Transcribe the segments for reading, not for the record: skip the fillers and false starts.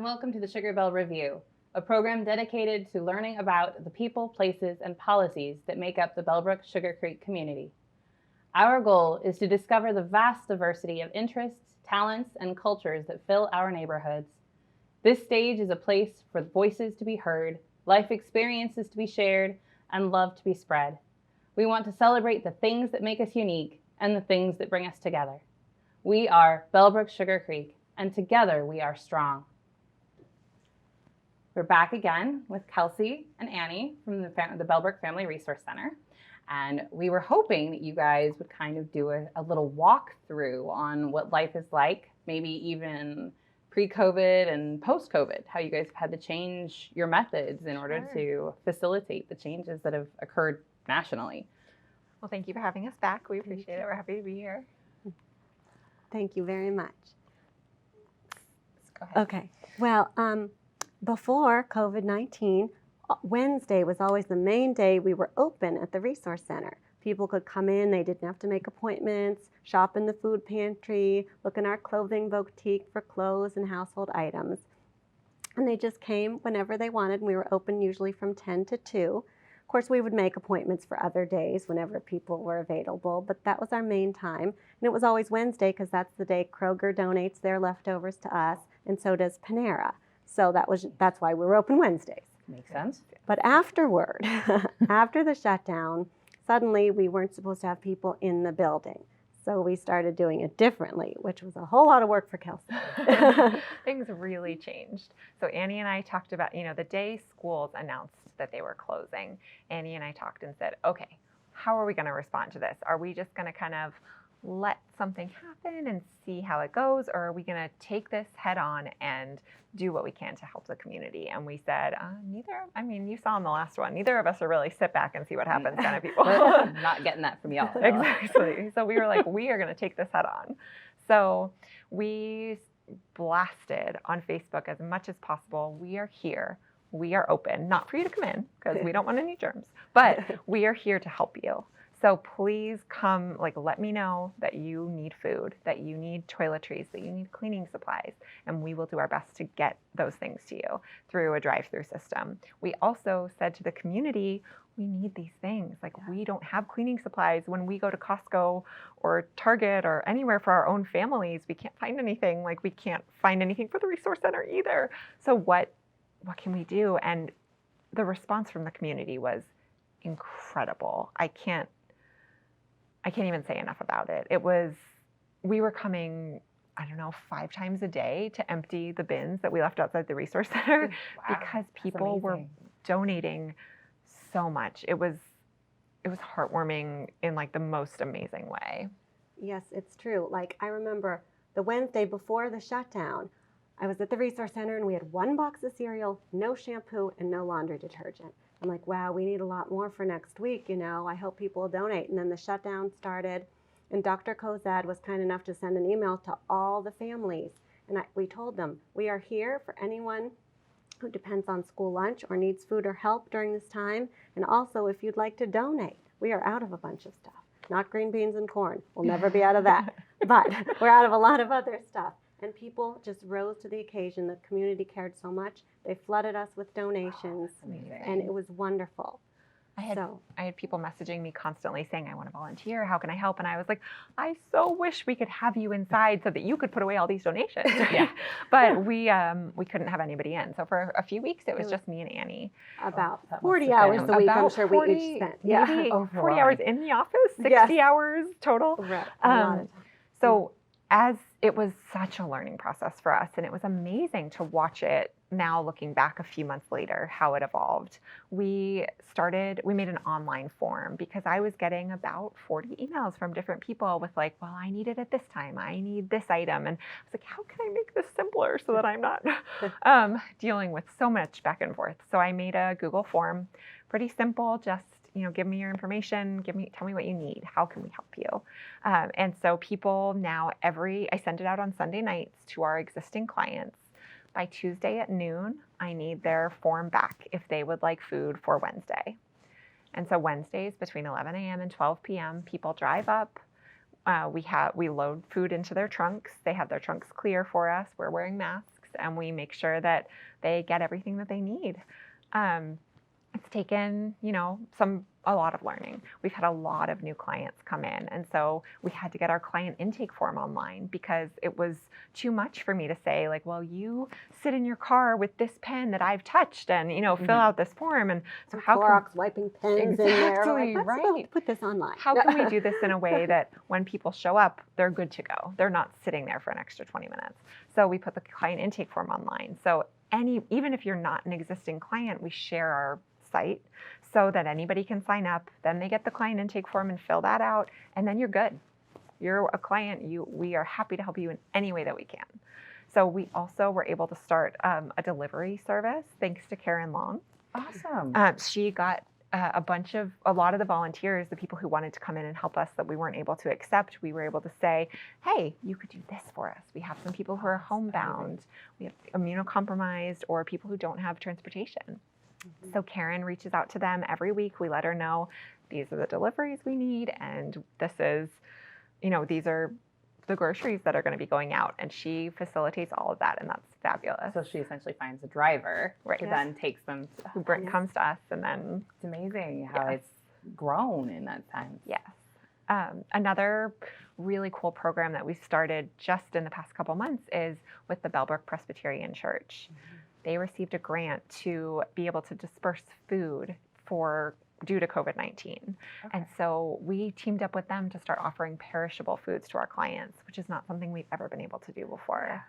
welcome to the Sugar Bell Review, a program dedicated to learning about the people, places, and policies that make up the Bellbrook-Sugarcreek community. Our goal is to discover the vast diversity of interests, talents, and cultures that fill our neighborhoods. This stage is a place for voices to be heard, life experiences to be shared, and love to be spread. We want to celebrate the things that make us unique and the things that bring us together. We are Bellbrook-Sugarcreek, and together we are strong. We're back again with Kelsey and Annie from the Bellbrook Family Resource Center. And we were hoping that you guys would kind of do a little walkthrough on what life is like, maybe even pre-COVID and post-COVID, how you guys have had to change your methods in order to facilitate the changes that have occurred nationally. Well, thank you for having us back. We appreciate it. We're happy to be here. Thank you very much. Go ahead. Okay. Well, before COVID-19, Wednesday was always the main day we were open at the Resource Center. People could come in, they didn't have to make appointments, shop in the food pantry, look in our clothing boutique for clothes and household items. And they just came whenever they wanted, and we were open usually from 10 to 2. Of course, we would make appointments for other days whenever people were available, but that was our main time. And it was always Wednesday because that's the day Kroger donates their leftovers to us, and so does Panera. So that's why we were open Wednesdays. Makes sense. But afterward, after the shutdown, suddenly we weren't supposed to have people in the building. So we started doing it differently, which was a whole lot of work for Kelsey. Things really changed. So Annie and I talked about, the day schools announced that they were closing, Annie and I talked and said, okay, how are we going to respond to this? Are we just going to kind of let something happen and see how it goes? Or are we going to take this head on and do what we can to help the community? And we said, neither. I mean, you saw in the last one, neither of us are really sit back and see what happens kind of people. Not getting that from y'all. Exactly. So we were like, we are going to take this head on. So we blasted on Facebook as much as possible. We are here. We are open, not for you to come in because we don't want any germs, but we are here to help you. So please come, let me know that you need food, that you need toiletries, that you need cleaning supplies, and we will do our best to get those things to you through a drive-through system. We also said to the community, we need these things. We don't have cleaning supplies. When we go to Costco or Target or anywhere for our own families, we can't find anything. We can't find anything for the Resource Center either. So what can we do? And the response from the community was incredible. I can't even say enough about it. We were coming, 5 times a day to empty the bins that we left outside the Resource Center. Wow, because people were donating so much. It was heartwarming in the most amazing way. Yes, it's true. I remember the Wednesday before the shutdown, I was at the Resource Center and we had 1 box of cereal, no shampoo, and no laundry detergent. I'm like, wow, we need a lot more for next week, I hope people will donate. And then the shutdown started, and Dr. Kozad was kind enough to send an email to all the families. And we told them, we are here for anyone who depends on school lunch or needs food or help during this time. And also, if you'd like to donate, we are out of a bunch of stuff. Not green beans and corn. We'll never be out of that. But we're out of a lot of other stuff. And people just rose to the occasion. The community cared so much. They flooded us with donations, and it was wonderful. I had people messaging me constantly saying, I want to volunteer. How can I help? And I was like, I so wish we could have you inside so that you could put away all these donations. Yeah. But we couldn't have anybody in. So for a few weeks, it was just me and Annie. About 40 hours a week, I'm sure we each spent. Yeah. Maybe 40 hours in the office, 60 hours total. Right. So as it was such a learning process for us, and it was amazing to watch it now looking back a few months later, how it evolved. We made an online form because I was getting about 40 emails from different people with well, I need it at this time. I need this item. And I was like, how can I make this simpler so that I'm not dealing with so much back and forth? So I made a Google form, pretty simple, just give me your information, tell me what you need. How can we help you? And so people now I send it out on Sunday nights to our existing clients. By Tuesday at noon, I need their form back if they would like food for Wednesday. And so Wednesdays between 11 a.m. and 12 p.m., people drive up. We load food into their trunks. They have their trunks clear for us. We're wearing masks. and we make sure that they get everything that they need. It's taken, a lot of learning. We've had a lot of new clients come in. And so we had to get our client intake form online because it was too much for me to say, like, well, you sit in your car with this pen that I've touched and, fill out this form. And so how Clorox wiping pens in there. Like, let's go right. put this online. How can we do this in a way that when people show up, they're good to go? They're not sitting there for an extra 20 minutes. So we put the client intake form online. So even if you're not an existing client, we share our site so that anybody can sign up. Then they get the client intake form and fill that out, and then you're good. You're a client. We are happy to help you in any way that we can. So we also were able to start a delivery service thanks to Karen Long. Awesome. She got a lot of the volunteers, the people who wanted to come in and help us that we weren't able to accept, we were able to say, hey, you could do this for us. We have some people who are homebound. We have immunocompromised or people who don't have transportation. So Karen reaches out to them every week. We let her know these are the deliveries we need, and this is, these are the groceries that are going to be going out, and she facilitates all of that, and that's fabulous. So she essentially finds a driver who then takes them, Who comes to us, and then it's amazing how it's grown in that sense. Yes. Another really cool program that we started just in the past couple months is with the Bellbrook-Presbyterian Church. They received a grant to be able to disperse food due to COVID-19. Okay. And so we teamed up with them to start offering perishable foods to our clients, which is not something we've ever been able to do before. Yeah.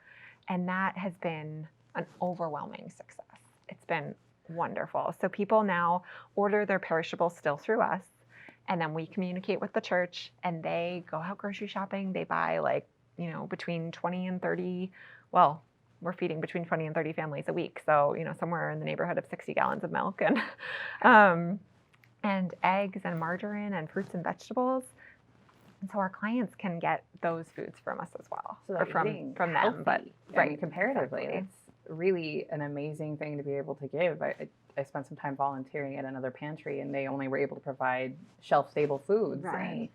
And that has been an overwhelming success. It's been wonderful. So people now order their perishables still through us, and then we communicate with the church, and they go out grocery shopping. They buy between 20 and 30, we're feeding between 20 and 30 families a week. So, somewhere in the neighborhood of 60 gallons of milk and eggs and margarine and fruits and vegetables. And so our clients can get those foods from us as well, so or from them. But right, comparatively, it's really an amazing thing to be able to give. I spent some time volunteering at another pantry, and they only were able to provide shelf-stable foods. Right. And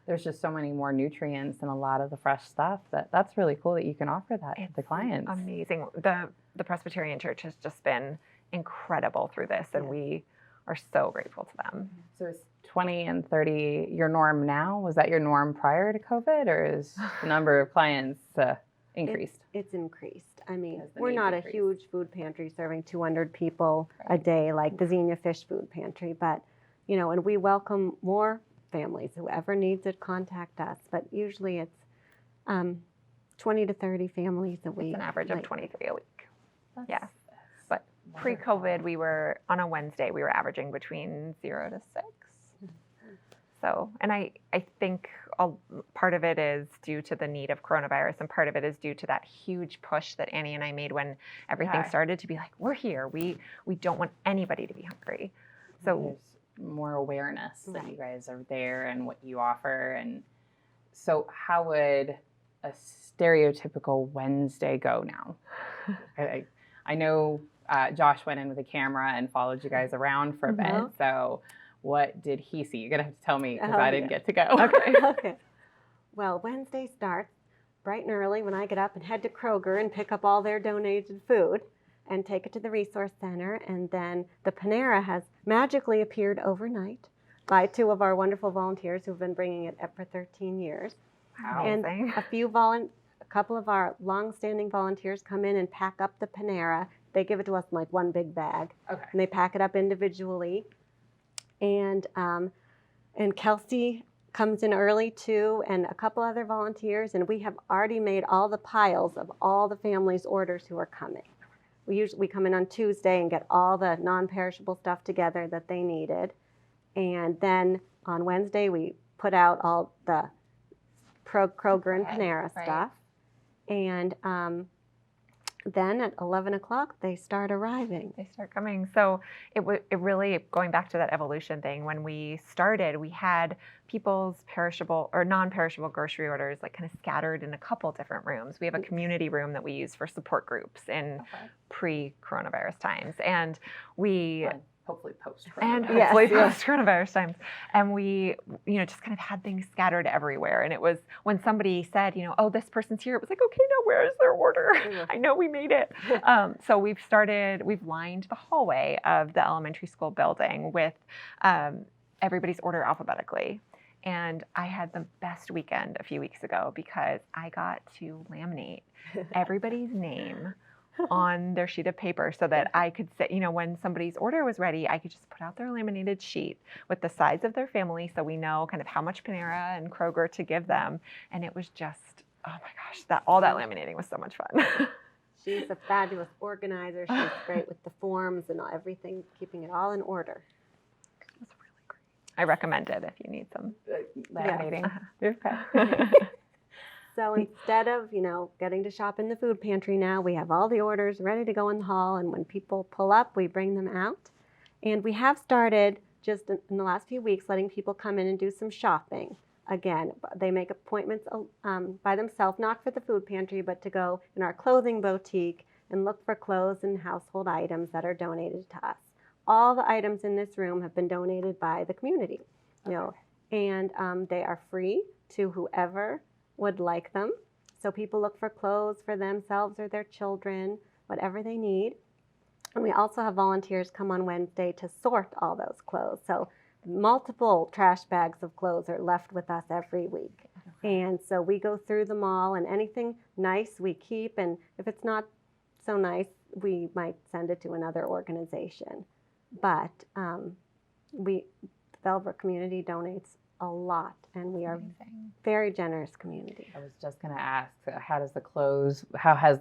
there's just so many more nutrients and a lot of the fresh stuff that's really cool that you can offer that to the clients. Amazing. The Presbyterian Church has just been incredible through this, and we are so grateful to them. So is 20 and 30 your norm now? Was that your norm prior to COVID, or is the number of clients increased? It's increased. I mean, we're not a huge food pantry serving 200 people a day like the Xenia Fish Food Pantry, but, and we welcome more families. Whoever needs it, contact us. But usually it's 20 to 30 families a week. It's an average of 23 a week. Yes. But pre-COVID, we were, on a Wednesday, we were averaging between 0 to 6. So, and I think part of it is due to the need of coronavirus, and part of it is due to that huge push that Annie and I made when everything started to be like, we're here. We don't want anybody to be hungry. So more awareness that you guys are there and what you offer. And so how would a stereotypical Wednesday go now? I know Josh went in with a camera and followed you guys around for a bit. So what did he see? You're going to have to tell me because I didn't get to go. Okay. Well, Wednesday starts bright and early when I get up and head to Kroger and pick up all their donated food and take it to the resource center. And then the Panera has magically appeared overnight by 2 of our wonderful volunteers who've been bringing it up for 13 years. Wow. And a couple of our long-standing volunteers come in and pack up the Panera. They give it to us in like one big bag. Okay. And they pack it up individually. And Kelsey comes in early too, and a couple other volunteers, and we have already made all the piles of all the families' orders who are coming. We come in on Tuesday and get all the non-perishable stuff together that they needed. And then on Wednesday, we put out all the Kroger and Panera stuff. And then at 11 o'clock, they start arriving. They start coming. So it really, going back to that evolution thing, when we started, we had people's perishable or non-perishable grocery orders like kind of scattered in a couple different rooms. We have a community room that we use for support groups in pre-coronavirus times. And we hopefully post. And Yes, hopefully yes. post-coronavirus times. And we, just kind of had things scattered everywhere. And it was when somebody said, oh, this person's here, it was like, okay, now where is their order? I know we made it. So we've lined the hallway of the elementary school building with everybody's order alphabetically. And I had the best weekend a few weeks ago because I got to laminate everybody's name on their sheet of paper so that I could say, when somebody's order was ready, I could just put out their laminated sheet with the size of their family so we know kind of how much Panera and Kroger to give them. And it was just, oh my gosh, all that laminating was so much fun. She's a fabulous organizer. She's great with the forms and everything, keeping it all in order. It was really great. I recommend it if you need some laminating. So instead of, getting to shop in the food pantry now, we have all the orders ready to go in the hall. And when people pull up, we bring them out. And we have started just in the last few weeks letting people come in and do some shopping. Again, they make appointments by themselves, not for the food pantry, but to go in our clothing boutique and look for clothes and household items that are donated to us. All the items in this room have been donated by the community, and they are free to whoever would like them. So people look for clothes for themselves or their children, whatever they need. And we also have volunteers come on Wednesday to sort all those clothes. So multiple trash bags of clothes are left with us every week. And so we go through them all, and anything nice we keep, and if it's not so nice, we might send it to another organization. But the Bellbrook community donates a lot, and we are very generous community. I was just going to ask, how has the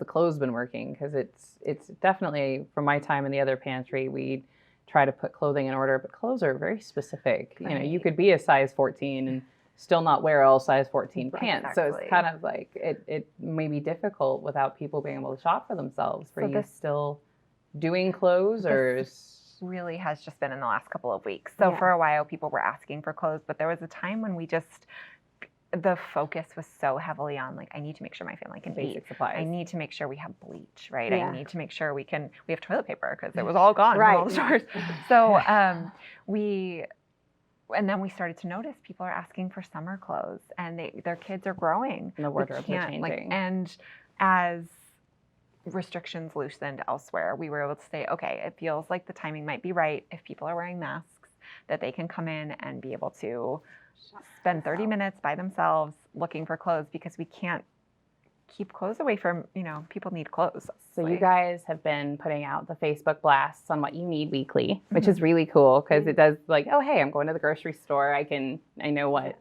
clothes been working? Because it's definitely, from my time in the other pantry, we try to put clothing in order, but clothes are very specific. Right. You could be a size 14 and still not wear all size 14 pants. Exactly. So it's kind of like it may be difficult without people being able to shop for themselves. Were you still doing clothes, or really has just been in the last couple of weeks. So for a while people were asking for clothes, but there was a time when the focus was so heavily on like, I need to make sure my family can basic eat. supplies? I need to make sure we have bleach, right? Yeah. I need to make sure we have toilet paper because it was all gone from all the Right. stores. So and then we started to notice people are asking for summer clothes, and their kids are growing. And the wardrobes are changing. And as restrictions loosened elsewhere, we were able to say, okay, it feels like the timing might be right if people are wearing masks, that they can come in and be able to spend 30 minutes by themselves looking for clothes, because we can't keep clothes away from, people need clothes. So you guys have been putting out the Facebook blasts on what you need weekly, which is really cool because it does like, oh, hey, I'm going to the grocery store. I know what.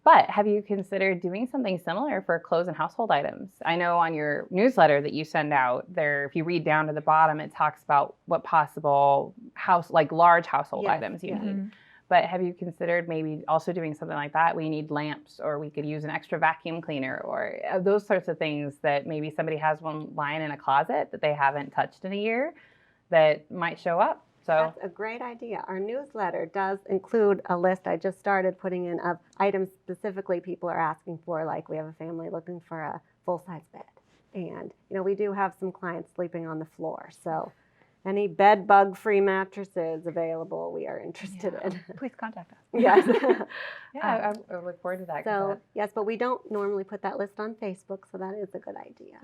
But have you considered doing something similar for clothes and household items? I know on your newsletter that you send out there, if you read down to the bottom, it talks about what possible large household items you need. But have you considered maybe also doing something like that? We need lamps, or we could use an extra vacuum cleaner, or those sorts of things that maybe somebody has one lying in a closet that they haven't touched in a year that might show up. So That's a great idea. Our newsletter does include a list I just started putting in of items specifically people are asking for, like we have a family looking for a full-size bed. And, we do have some clients sleeping on the floor. So any bed bug-free mattresses available, we are interested in. Please contact us. Yes. I look forward to that. So, yes, but we don't normally put that list on Facebook, so that is a good idea.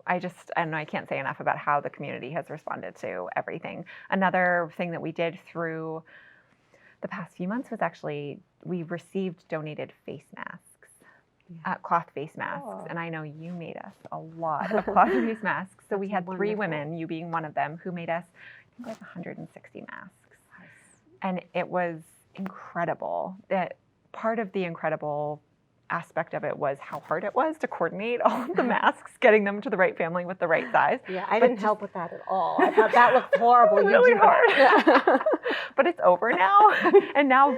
I don't know, I can't say enough about how the community has responded to everything. Another thing that we did through the past few months was actually we received donated face masks, cloth face masks. And I know you made us a lot of cloth face masks. So we had 3 women, you being one of them, who made us, I think, like 160 masks. And it was incredible. That part of the incredible aspect of it was how hard it was to coordinate all of the masks, getting them to the right family with the right size. Yeah, I didn't help with that at all. I thought that looked horrible. Really hard. But it's over now. And now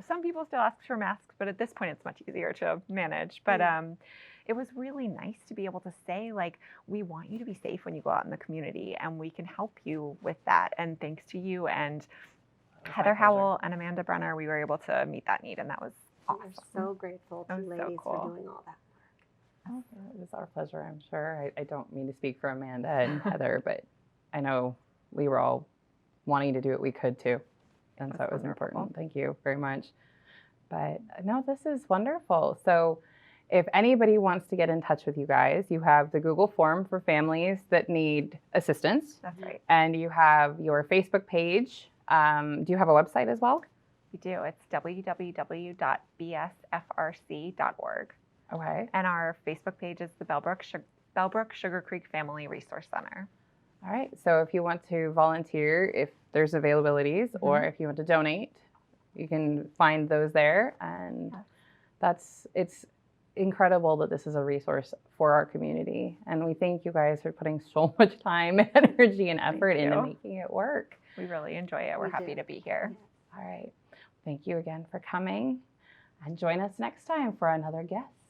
some people still ask for masks, but at this point it's much easier to manage. But it was really nice to be able to say, like, we want you to be safe when you go out in the community, and we can help you with that. And thanks to you and Heather Howell and Amanda Brenner, we were able to meet that need, and that was awesome. We're so grateful to ladies for doing all that work. Oh, it was our pleasure, I'm sure. I don't mean to speak for Amanda and Heather, but I know we were all wanting to do what we could too. And so That's it was wonderful. important. Thank you very much. But no, this is wonderful. So if anybody wants to get in touch with you guys, you have the Google form for families that need assistance, That's right. and you have your Facebook page. Do you have a website as well? We do. It's www.bsfrc.org. Okay. And our Facebook page is the Bellbrook-Sugarcreek Family Resource Center. All right. So if you want to volunteer, if there's availabilities, or if you want to donate, you can find those there. And it's incredible that this is a resource for our community. And we thank you guys for putting so much time, energy, and effort into making it work. We really enjoy it. We're happy to be here. All right. Thank you again for coming. And join us next time for another guest.